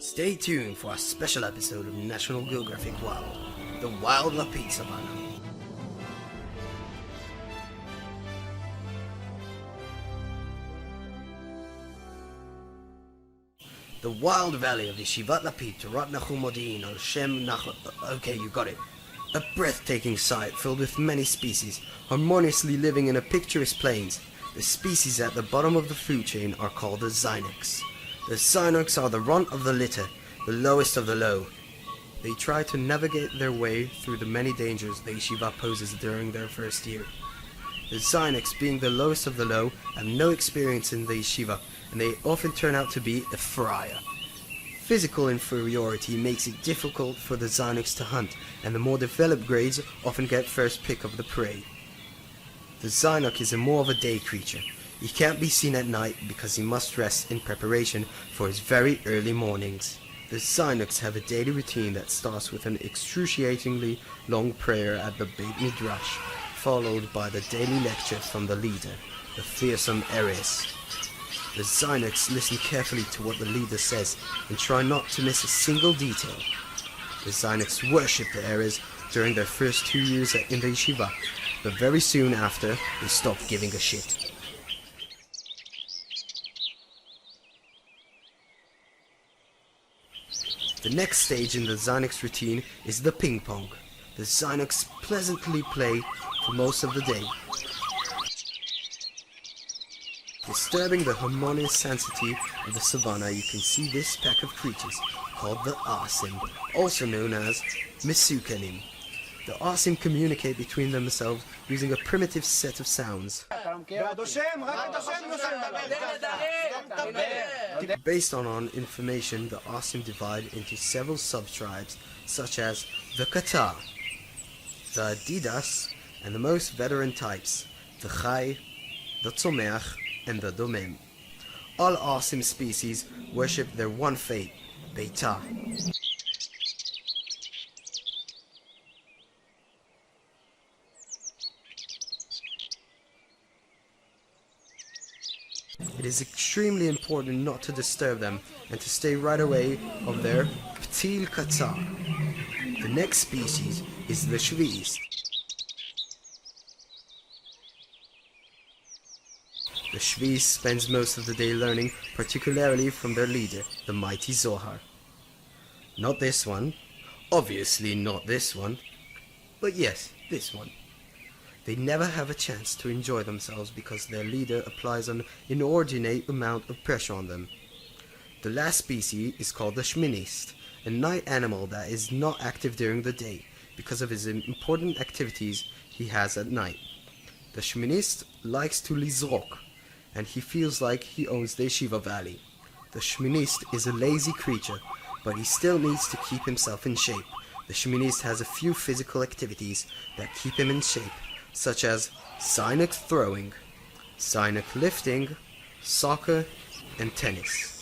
Stay tuned for a special episode of National Geographic Wild, the Wild Lapid Savannah. The wild valley of Yeshivat Lapid, Torat Nachum Modi'in, al Shem Nachum. Okay, you got it. A breathtaking sight filled with many species, harmoniously living in a picturesque plains. The species at the bottom of the food chain are called the Zynocs. The Zynocs are the runt of the litter, the lowest of the low. They try to navigate their way through the many dangers the yeshiva poses during their first year. The Zynocs, being the lowest of the low, have no experience in the yeshiva, and they often turn out to be a pariah. Physical inferiority makes it difficult for the Zynocs to hunt, and the more developed grades often get first pick of the prey. The Zynoc is more of a day creature. He can't be seen at night because he must rest in preparation for his very early mornings. The Zynocs have a daily routine that starts with an excruciatingly long prayer at the Beit Midrash, followed by the daily lecture from the leader, the fearsome Eres. The Zynocs listen carefully to what the leader says and try not to miss a single detail. The Zynocs worship the Eres during their first 2 years in the yeshiva, but very soon after, they stop giving a shit. The next stage in the Zynocs routine is the ping pong. The Zynocs pleasantly play for most of the day, disturbing the harmonious sanctity of the savannah. You can see this pack of creatures called the Asim, also known as Mesukanim. The Asim communicate between themselves using a primitive set of sounds. Based on information, the Asim divide into several sub-tribes, such as the Qatar, the Adidas, and the most veteran types, the Chai, the Tzomeach, and the Domem. All Asim species worship their one fate, Beitah. It is extremely important not to disturb them and to stay right away of their Ptil Qatar. The next species is the Shvis. The Shvis spends most of the day learning, particularly from their leader, the mighty Zohar. Not this one, obviously not this one, but yes, this one. They never have a chance to enjoy themselves because their leader applies an inordinate amount of pressure on them. The last species is called the Shminist, a night animal that is not active during the day because of his important activities he has at night. The Shminist likes to lizrok, and he feels like he owns the Yeshiva Valley. The Shminist is a lazy creature, but he still needs to keep himself in shape. The Shminist has a few physical activities that keep him in shape, such as Zynoc throwing, Zynoc lifting, soccer, and tennis.